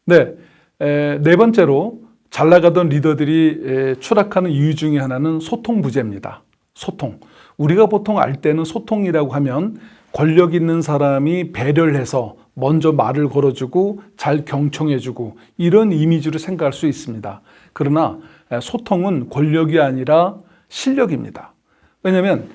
네, 네 번째로 잘 나가던 리더들이 추락하는 이유 중에 하나는 소통 부재입니다. 소통. 우리가 보통 알 때는 소통이라고 하면 권력 있는 사람이 배려를 해서 먼저 말을 걸어주고 잘 경청해주고 이런 이미지로 생각할 수 있습니다. 그러나 소통은 권력이 아니라 실력입니다. 왜냐하면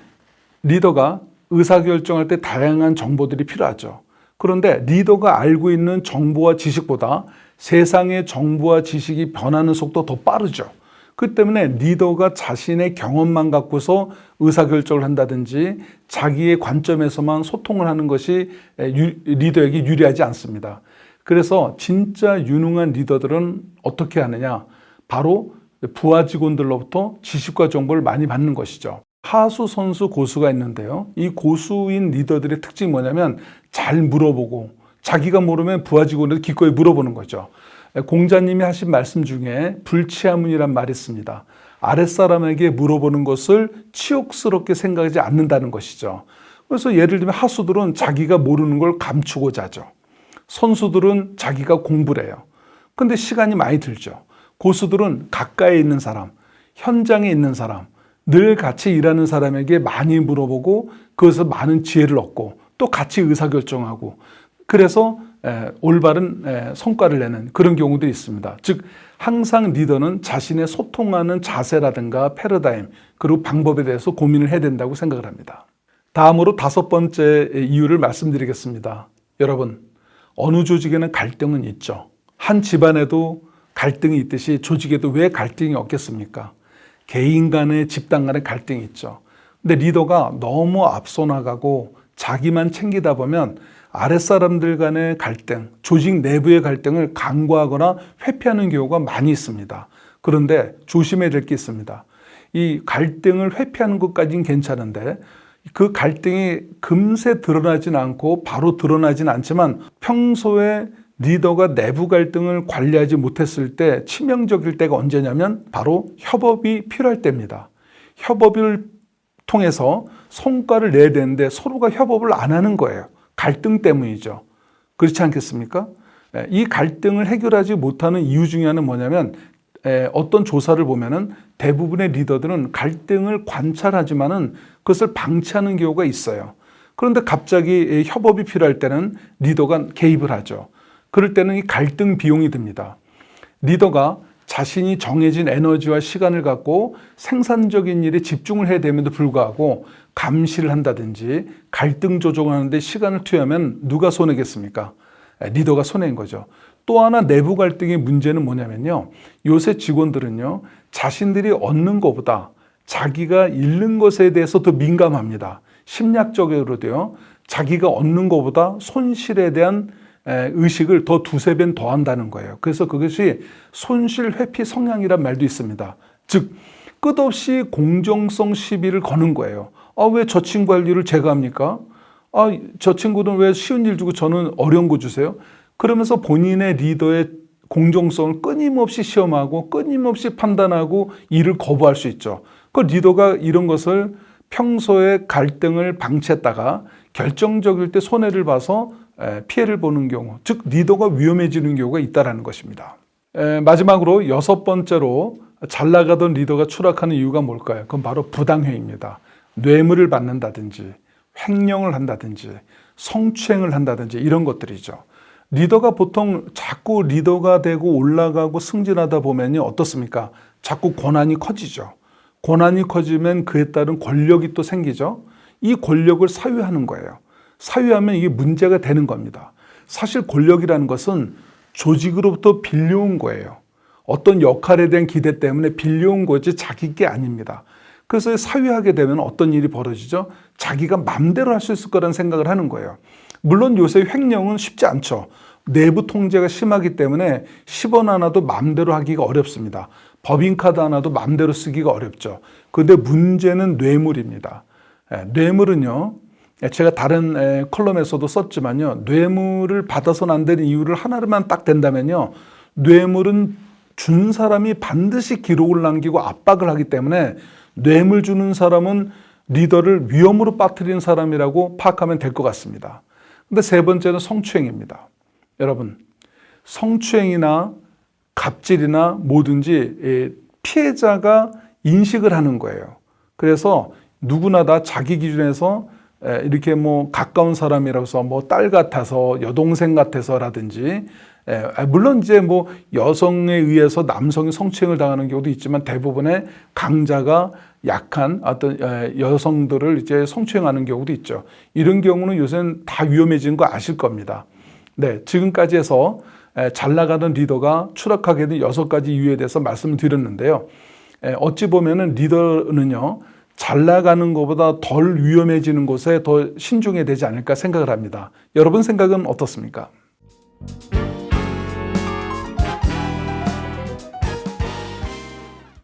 리더가 의사결정할 때 다양한 정보들이 필요하죠. 그런데 리더가 알고 있는 정보와 지식보다 세상의 정보와 지식이 변하는 속도 더 빠르죠. 그 때문에 리더가 자신의 경험만 갖고서 의사결정을 한다든지 자기의 관점에서만 소통을 하는 것이 리더에게 유리하지 않습니다. 그래서 진짜 유능한 리더들은 어떻게 하느냐? 바로 부하 직원들로부터 지식과 정보를 많이 받는 것이죠. 하수, 선수, 고수가 있는데요. 이 고수인 리더들의 특징이 뭐냐면 잘 물어보고 자기가 모르면 부하 직원들이 기꺼이 물어보는 거죠. 공자님이 하신 말씀 중에 불치하문이란 말이 있습니다. 아랫사람에게 물어보는 것을 치욕스럽게 생각하지 않는다는 것이죠. 그래서 예를 들면 하수들은 자기가 모르는 걸 감추고자 하죠. 선수들은 자기가 공부를 해요. 근데 시간이 많이 들죠. 고수들은 가까이 있는 사람, 현장에 있는 사람, 늘 같이 일하는 사람에게 많이 물어보고 그것에서 많은 지혜를 얻고 또 같이 의사결정하고 그래서 올바른 성과를 내는 그런 경우들이 있습니다. 즉 항상 리더는 자신의 소통하는 자세라든가 패러다임 그리고 방법에 대해서 고민을 해야 된다고 생각을 합니다. 다음으로 다섯 번째 이유를 말씀드리겠습니다. 여러분, 어느 조직에는 갈등은 있죠. 한 집안에도 갈등이 있듯이 조직에도 왜 갈등이 없겠습니까? 개인 간의 집단 간의 갈등이 있죠. 근데 리더가 너무 앞서 나가고 자기만 챙기다 보면 아랫사람들 간의 갈등, 조직 내부의 갈등을 간과하거나 회피하는 경우가 많이 있습니다. 그런데 조심해야 될 게 있습니다. 이 갈등을 회피하는 것까지는 괜찮은데 그 갈등이 금세 드러나진 않고 바로 드러나진 않지만 평소에 리더가 내부 갈등을 관리하지 못했을 때 치명적일 때가 언제냐면 바로 협업이 필요할 때입니다. 협업을 통해서 성과를 내야 되는데 서로가 협업을 안 하는 거예요. 갈등 때문이죠. 그렇지 않겠습니까? 이 갈등을 해결하지 못하는 이유 중에 하나는 뭐냐면 어떤 조사를 보면은 대부분의 리더들은 갈등을 관찰하지만은 그것을 방치하는 경우가 있어요. 그런데 갑자기 협업이 필요할 때는 리더가 개입을 하죠. 그럴 때는 이 갈등 비용이 듭니다. 리더가 자신이 정해진 에너지와 시간을 갖고 생산적인 일에 집중을 해야 됨에도 불구하고 감시를 한다든지 갈등 조정을 하는데 시간을 투여하면 누가 손해겠습니까? 리더가 손해인 거죠. 또 하나 내부 갈등의 문제는 뭐냐면요. 요새 직원들은요. 자신들이 얻는 것보다 자기가 잃는 것에 대해서 더 민감합니다. 심리학적으로도요. 자기가 얻는 것보다 손실에 대한 의식을 더 두세 배 더한다는 거예요. 그래서 그것이 손실 회피 성향이란 말도 있습니다. 즉 끝없이 공정성 시비를 거는 거예요. 왜 저 친구 할 일을 제가 합니까? 저 친구는 왜 쉬운 일 주고 저는 어려운 거 주세요? 그러면서 본인의 리더의 공정성을 끊임없이 시험하고 끊임없이 판단하고 일을 거부할 수 있죠. 그 리더가 이런 것을 평소에 갈등을 방치했다가 결정적일 때 손해를 봐서 피해를 보는 경우, 즉 리더가 위험해지는 경우가 있다는 것입니다. 마지막으로 여섯 번째로 잘 나가던 리더가 추락하는 이유가 뭘까요? 그건 바로 부당행위입니다. 뇌물을 받는다든지 횡령을 한다든지 성추행을 한다든지 이런 것들이죠. 리더가 보통 자꾸 리더가 되고 올라가고 승진하다 보면요 어떻습니까? 자꾸 권한이 커지죠. 권한이 커지면 그에 따른 권력이 또 생기죠. 이 권력을 사유하는 거예요. 사유하면 이게 문제가 되는 겁니다. 사실 권력이라는 것은 조직으로부터 빌려온 거예요. 어떤 역할에 대한 기대 때문에 빌려온 거지 자기 게 아닙니다. 그래서 사유하게 되면 어떤 일이 벌어지죠? 자기가 맘대로 할 수 있을 거라는 생각을 하는 거예요. 물론 요새 횡령은 쉽지 않죠. 내부 통제가 심하기 때문에 10원 하나도 맘대로 하기가 어렵습니다. 법인카드 하나도 맘대로 쓰기가 어렵죠. 그런데 문제는 뇌물입니다. 뇌물은요. 제가 다른 컬럼에서도 썼지만요. 뇌물을 받아서는 안 되는 이유를 하나만 딱 된다면요. 뇌물은 준 사람이 반드시 기록을 남기고 압박을 하기 때문에 뇌물 주는 사람은 리더를 위험으로 빠뜨리는 사람이라고 파악하면 될 것 같습니다. 근데 세 번째는 성추행입니다. 여러분, 성추행이나 갑질이나 뭐든지 피해자가 인식을 하는 거예요. 그래서 누구나 다 자기 기준에서 이렇게 뭐 가까운 사람이라고 해서 뭐 딸 같아서 여동생 같아서라든지, 물론 이제 뭐 여성에 의해서 남성이 성추행을 당하는 경우도 있지만 대부분의 강자가 약한 어떤 여성들을 이제 성추행하는 경우도 있죠. 이런 경우는 요새는 다 위험해진 거 아실 겁니다. 네, 지금까지 해서 잘 나가는 리더가 추락하게 된 6가지 이유에 대해서 말씀을 드렸는데요. 어찌 보면은 리더는요, 잘 나가는 것보다 덜 위험해지는 곳에 더 신중해야 되지 않을까 생각을 합니다. 여러분 생각은 어떻습니까?